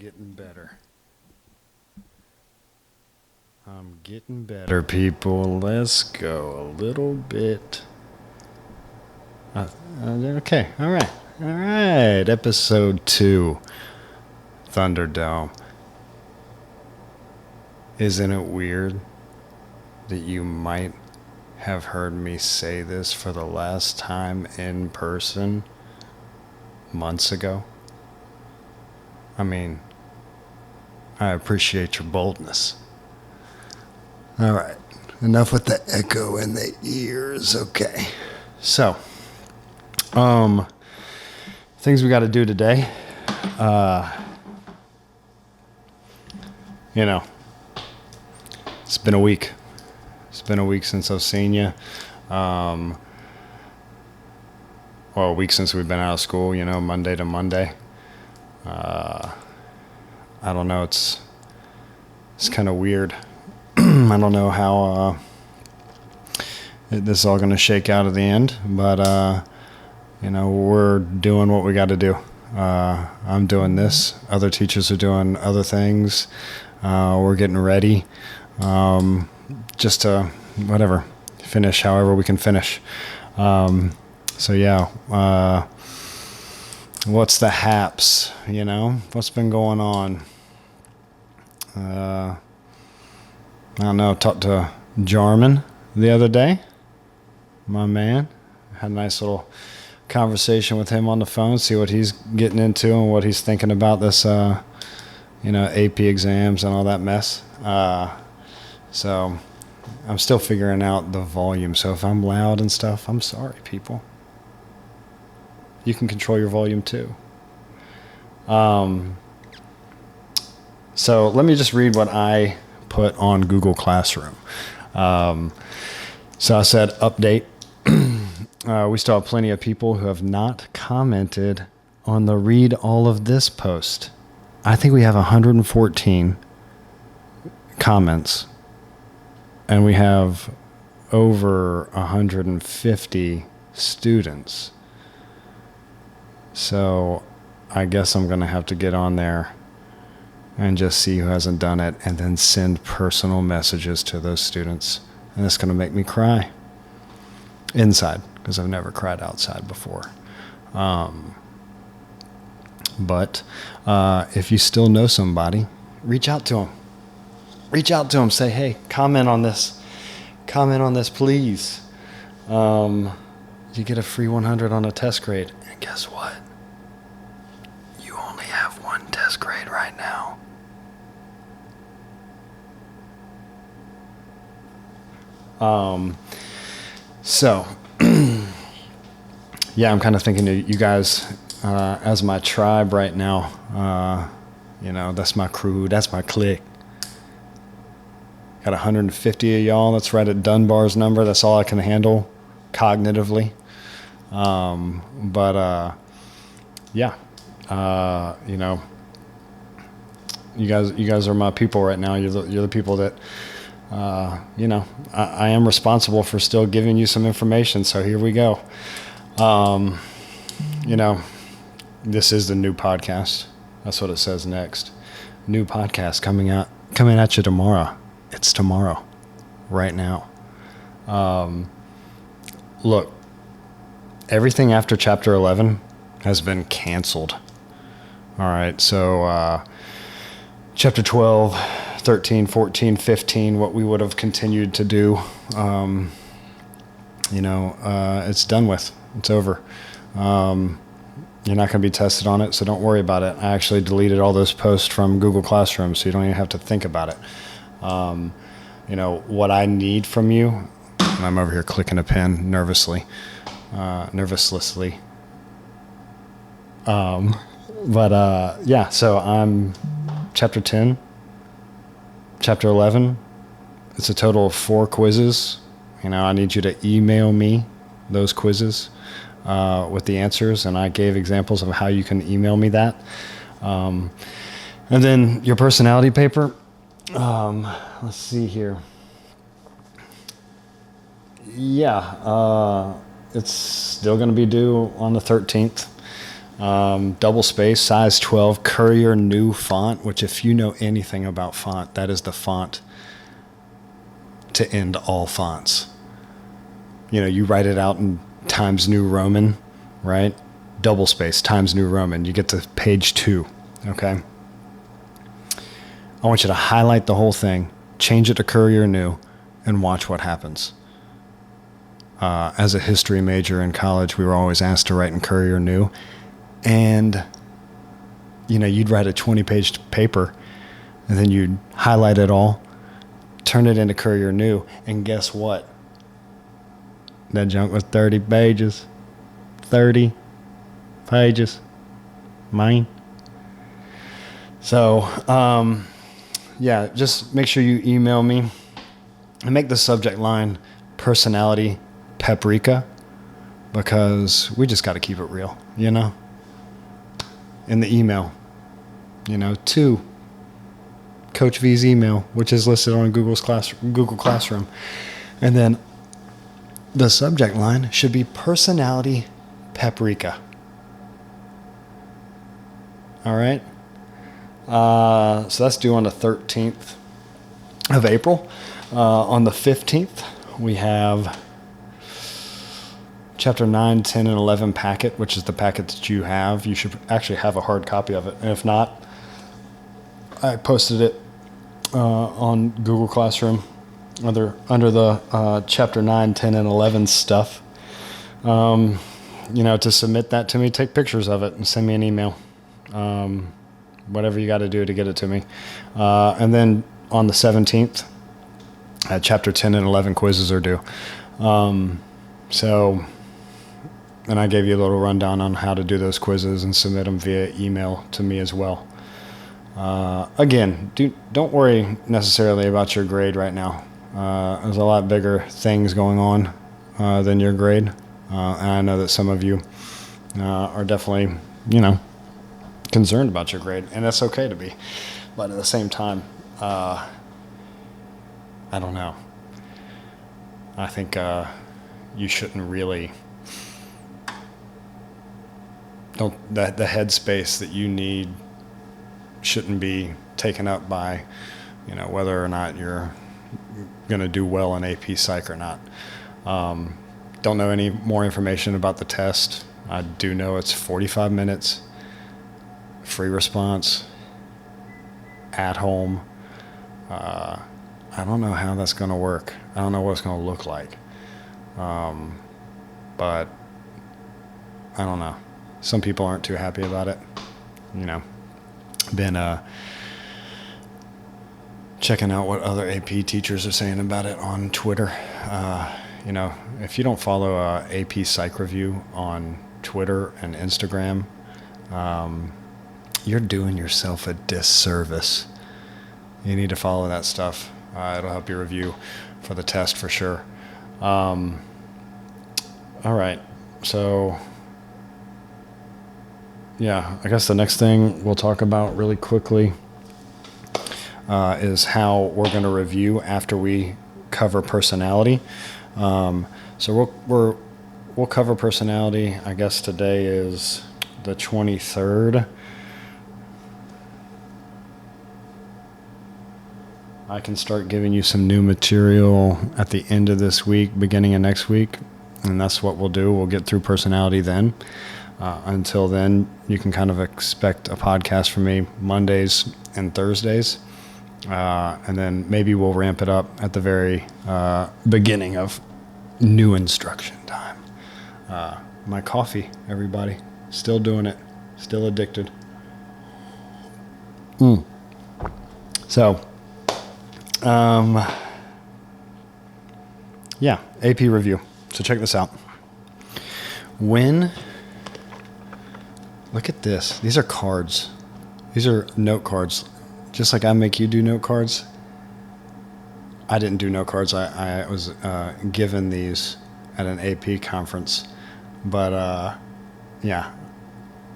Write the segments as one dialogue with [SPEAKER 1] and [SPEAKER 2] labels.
[SPEAKER 1] getting better. I'm getting better, people. Let's go a little bit. Okay, all right. All right, episode 2, Thunderdome. Isn't it weird that you might have heard me say this for the last time in person months ago? I mean, I appreciate your boldness. All right, enough with the echo in the ears. Okay, so, things we got to do today. It's been a week. It's been a week since I've seen you. Well, a week since we've been out of school, Monday to Monday. I don't know, it's kind of weird. I don't know how this is all going to shake out at the end, but, we're doing what we got to do. I'm doing this. Other teachers are doing other things. We're getting ready just to, finish however we can finish. What's the haps, What's been going on? I don't know, talked to Jarman the other day, my man. Had a nice little conversation with him on the phone, see what he's getting into and what he's thinking about this, AP exams and all that mess. So I'm still figuring out the volume. So if I'm loud and stuff, I'm sorry, people. You can control your volume too. So let me just read what I put on Google Classroom. So I said, update. We still have plenty of people who have not commented on the read all of this post. I think we have 114 comments, and we have over 150 students. So I guess I'm going to have to get on there and just see who hasn't done it and then send personal messages to those students. And it's going to make me cry inside, because I've never cried outside before. But if you still know somebody, reach out to them. Reach out to them. Say, hey, comment on this. Comment on this, please. You get a free 100 on a test grade. And guess what? You only have one test grade right now. I'm kind of thinking of you guys as my tribe right now. That's my crew, that's my clique. Got 150 of y'all. That's right at Dunbar's number. That's all I can handle cognitively. You guys are my people right now. You're the people that. I am responsible for still giving you some information, so here we go. This is the new podcast. That's what it says next. New podcast coming at you tomorrow. It's tomorrow, right now. Look, everything after chapter 11 has been canceled. All right, so chapter 12, 13, 14, 15, what we would have continued to do, it's done with. It's over. You're not going to be tested on it, so don't worry about it. I actually deleted all those posts from Google Classroom, so you don't even have to think about it. What I need from you, and I'm over here clicking a pen nervously. So I'm chapter 10. Chapter 11, it's a total of 4 quizzes. I need you to email me those quizzes with the answers, and I gave examples of how you can email me that. And then your personality paper, let's see here. It's still going to be due on the 13th. Double space, size 12, Courier New font, which if you know anything about font, that is the font to end all fonts. You know, you write it out in Times New Roman, right? Double space, Times New Roman. You get to page 2, okay? I want you to highlight the whole thing, change it to Courier New, and watch what happens. As a history major in college, we were always asked to write in Courier New. And, you know, you'd write a 20-page paper, and then you'd highlight it all, turn it into Courier New, and guess what? That junk was 30 pages. 30 pages. Mine. So, yeah, just make sure you email me and make the subject line personality paprika, because we just got to keep it real, you know? In the email, you know, to Coach V's email, which is listed on Google Classroom. And then the subject line should be personality paprika. All right. So that's due on the 13th of April. On the 15th, we have Chapter 9, 10, and 11 packet, which is the packet that you have. You should actually have a hard copy of it. And if not, I posted it on Google Classroom under the Chapter 9, 10, and 11 stuff. You know, to submit that to me, take pictures of it and send me an email. Whatever you got to do to get it to me. And then on the 17th, Chapter 10 and 11 quizzes are due. And I gave you a little rundown on how to do those quizzes and submit them via email to me as well. Again, don't worry necessarily about your grade right now. There's a lot bigger things going on than your grade. And I know that some of you are definitely, you know, concerned about your grade, and that's okay to be. But at the same time, I don't know. I think you shouldn't really... the headspace that you need shouldn't be taken up by, you know, whether or not you're going to do well in AP Psych or not. Don't know any more information about the test. I do know it's 45 minutes, free response, at home. I don't know how that's going to work. I don't know what it's going to look like. But I don't know. Some people aren't too happy about it. You know, been checking out what other AP teachers are saying about it on Twitter. You know, if you don't follow AP Psych Review on Twitter and Instagram, you're doing yourself a disservice. You need to follow that stuff. It'll help you review for the test for sure. All right. So, yeah, I guess the next thing we'll talk about really quickly is how we're going to review after we cover personality. So we'll cover personality. I guess today is the 23rd. I can start giving you some new material at the end of this week, beginning of next week, and that's what we'll do. We'll get through personality then. Until then, you can kind of expect a podcast from me Mondays and Thursdays. And then maybe we'll ramp it up at the very beginning of new instruction time. My coffee, everybody. Still doing it. Still addicted. So, yeah, AP review. So check this out. Look at this. These are cards. These are note cards. Just like I make you do note cards. I didn't do note cards. I was given these at an AP conference. But, yeah,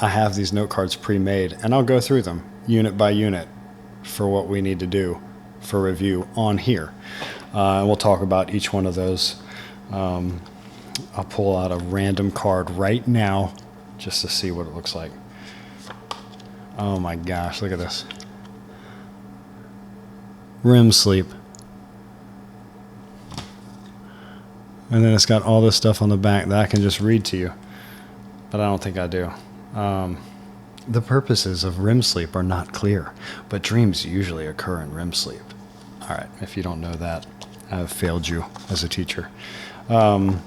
[SPEAKER 1] I have these note cards pre-made. And I'll go through them unit by unit for what we need to do for review on here. And we'll talk about each one of those. I'll pull out a random card right now just to see what it looks like. Oh my gosh, look at this. REM sleep. And then it's got all this stuff on the back that I can just read to you. But I don't think I do. The purposes of REM sleep are not clear, but dreams usually occur in REM sleep. All right, if you don't know that, I've failed you as a teacher. So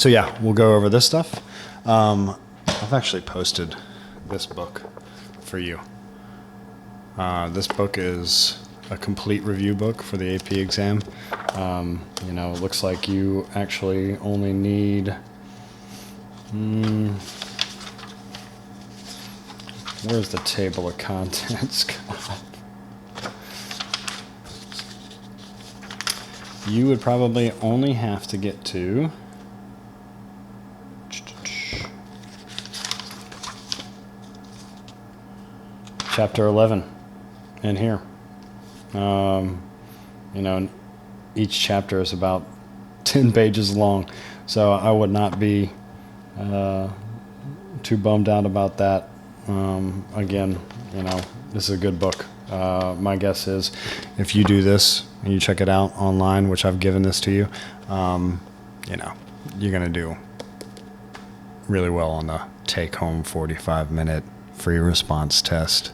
[SPEAKER 1] yeah, we'll go over this stuff. I've actually posted this book for you. This book is a complete review book for the AP exam. It looks like you actually only need... where's the table of contents? You would probably only have to get to... Chapter 11 in here. Each chapter is about 10 pages long, so I would not be too bummed out about that. Again, this is a good book. My guess is if you do this and you check it out online, which I've given this to you, you're going to do really well on the take-home 45-minute free response test.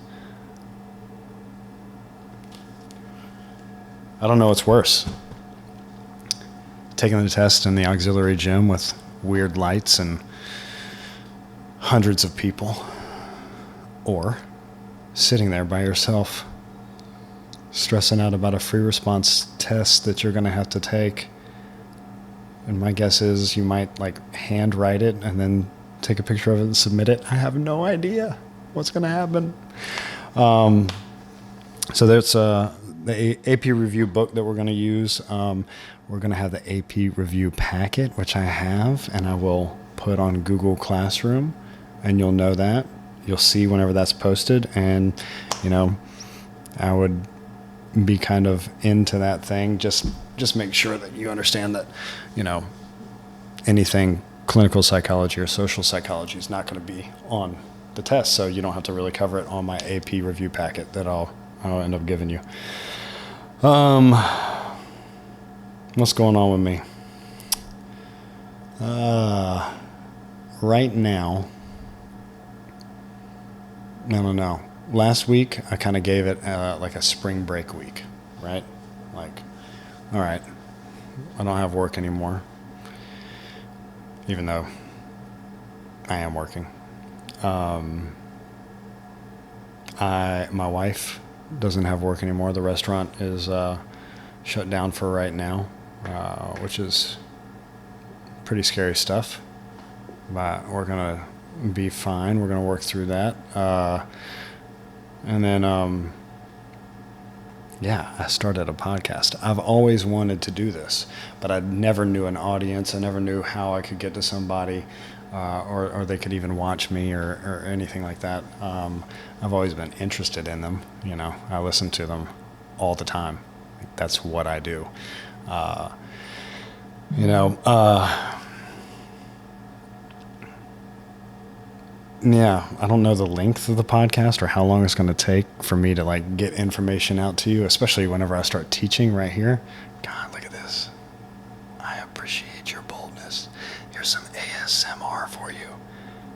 [SPEAKER 1] I don't know what's worse. Taking the test in the auxiliary gym with weird lights and hundreds of people, or sitting there by yourself, stressing out about a free response test that you're going to have to take. And my guess is you might handwrite it and then take a picture of it and submit it. I have no idea what's going to happen. So there's the AP review book that we're going to use. We're going to have the AP review packet, which I have, and I will put on Google Classroom, and you'll know that. You'll see whenever that's posted, and, I would be kind of into that thing. Just make sure that you understand that, anything clinical psychology or social psychology is not going to be on the test, so you don't have to really cover it on my AP review packet that I'll end up giving you. What's going on with me? Right now, I don't know. Last week, I kind of gave it a spring break week, right? All right, I don't have work anymore, even though I am working. My wife doesn't have work anymore. The restaurant is shut down for right now, which is pretty scary stuff. But we're going to be fine. We're going to work through that. And then, I started a podcast. I've always wanted to do this, but I never knew an audience. I never knew how I could get to somebody, or they could even watch me or anything like that. I've always been interested in them. I listen to them all the time. That's what I do. I don't know the length of the podcast or how long it's going to take for me to get information out to you, especially whenever I start teaching right here. God, look at this. I appreciate your boldness. Here's some ASMR for you.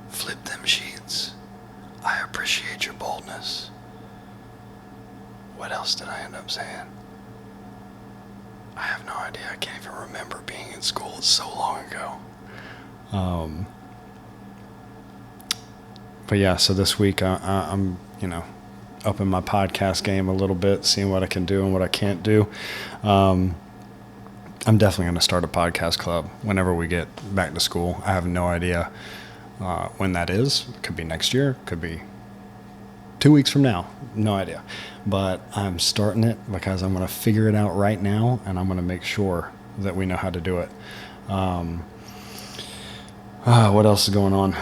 [SPEAKER 1] Flip them sheets. I appreciate your boldness. What else did I end up saying? I have no idea. I can't even remember being in school. It's so long ago. But yeah, so this week I'm, upping my podcast game a little bit, seeing what I can do and what I can't do. I'm definitely going to start a podcast club whenever we get back to school. I have no idea when that is. It could be next year. Could be 2 weeks from now. No idea. But I'm starting it because I'm going to figure it out right now, and I'm going to make sure that we know how to do it. What else is going on?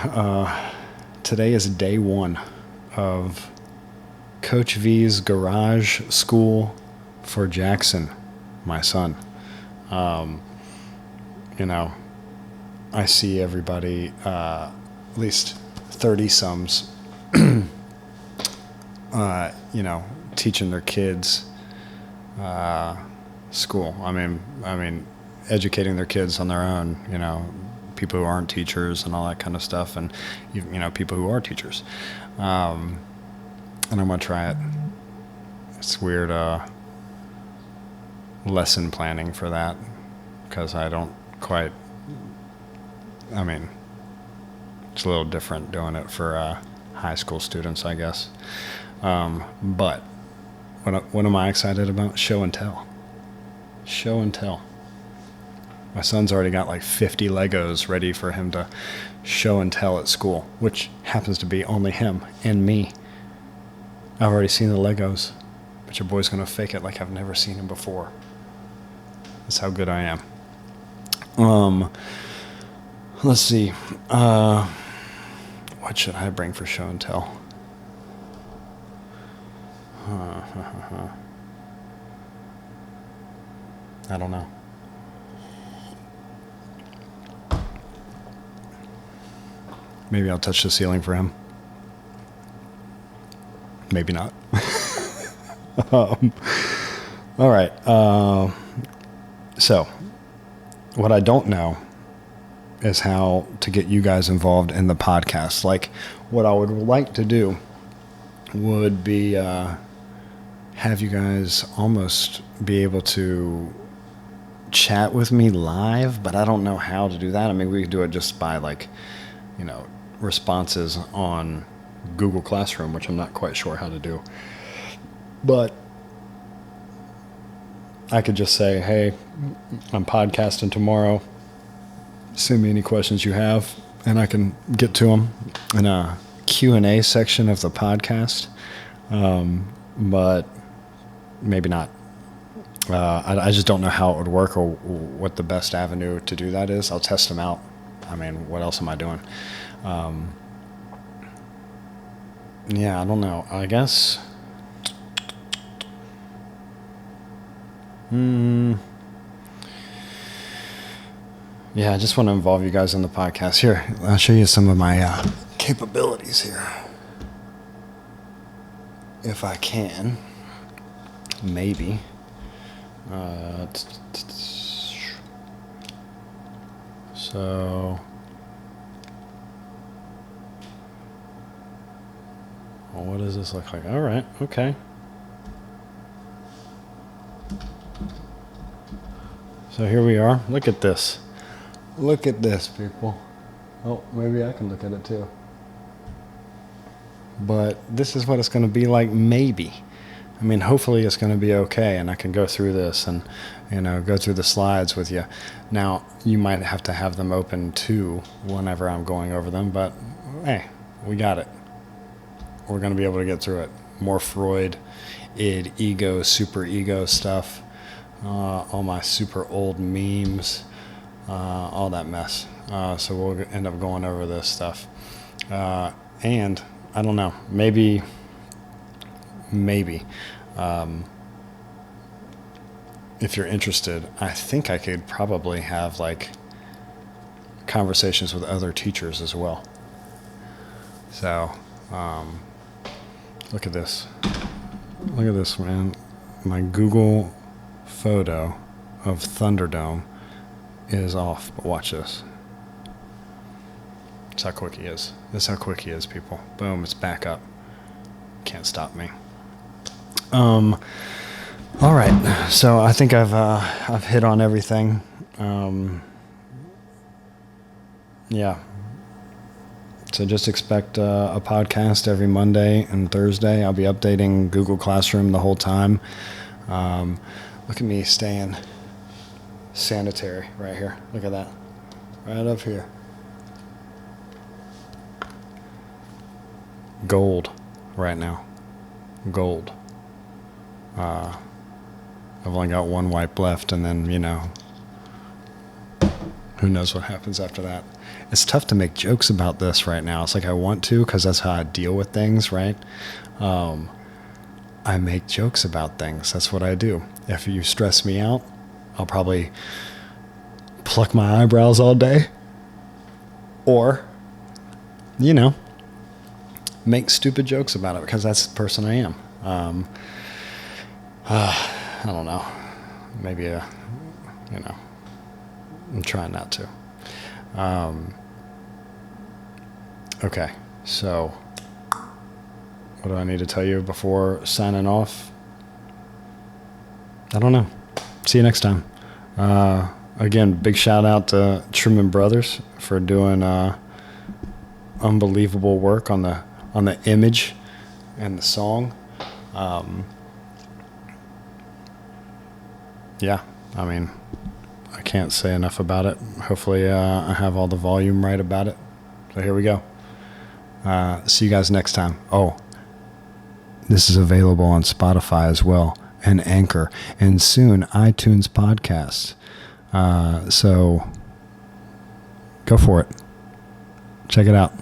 [SPEAKER 1] Today is day one of Coach V's garage school for Jackson, my son. I see everybody, at least 30-sums, teaching their kids school. I mean, educating their kids on their own, people who aren't teachers and all that kind of stuff, and, people who are teachers. And I'm going to try it. It's weird lesson planning for that, because I don't quite, it's a little different doing it for high school students, I guess. But what am I excited about? Show and tell. Show and tell. My son's already got like 50 Legos ready for him to show and tell at school, which happens to be only him and me. I've already seen the Legos, but your boy's going to fake it like I've never seen him before. That's how good I am. Let's see. What should I bring for show and tell? I don't know. Maybe I'll touch the ceiling for him. Maybe not. All right. So, what I don't know is how to get you guys involved in the podcast. Like, what I would like to do would be have you guys almost be able to chat with me live, but I don't know how to do that. I mean, we could do it just by responses on Google Classroom, which I'm not quite sure how to do. But I could just say, hey, I'm podcasting tomorrow. Send me any questions you have, and I can get to them in a Q&A section of the podcast. But maybe not. I just don't know how it would work or what the best avenue to do that is. I'll test them out. I mean, what else am I doing? Yeah, I don't know. I guess. Yeah, I just want to involve you guys in the podcast. Here, I'll show you some of my capabilities here. If I can. Maybe. So. Well, what does this look like? All right, okay. So here we are. Look at this. Look at this, people. Oh, maybe I can look at it too. But this is what it's going to be like, maybe. I mean, hopefully it's going to be okay, and I can go through this and, go through the slides with you. Now, you might have to have them open too whenever I'm going over them, but hey, we got it. We're going to be able to get through it. More Freud, id, ego, super ego stuff, all my super old memes, all that mess. So we'll end up going over this stuff. And I don't know, maybe, if you're interested, I think I could probably have like conversations with other teachers as well. So, look at this. Look at this, man. My Google photo of Thunderdome is off, but watch this. That's how quick he is. That's how quick he is, people. Boom, it's back up. Can't stop me. All right. So I think I've hit on everything. Yeah. So just expect a podcast every Monday and Thursday. I'll be updating Google Classroom the whole time. Look at me staying sanitary right here. Look at that. Right up here. Gold right now. Gold. I've only got one wipe left, and then, who knows what happens after that. It's tough to make jokes about this right now. It's like I want to, because that's how I deal with things, right? I make jokes about things. That's what I do. If you stress me out, I'll probably pluck my eyebrows all day. Or, make stupid jokes about it because that's the person I am. I don't know. Maybe I'm trying not to. Okay, so what do I need to tell you before signing off? I don't know. See you next time. Again, big shout out to Truman Brothers for doing unbelievable work on the image and the song. Yeah, I mean, I can't say enough about it. Hopefully I have all the volume right about it. So here we go. See you guys next time. Oh, this is available on Spotify as well, and Anchor, and soon iTunes podcasts. So go for it. Check it out.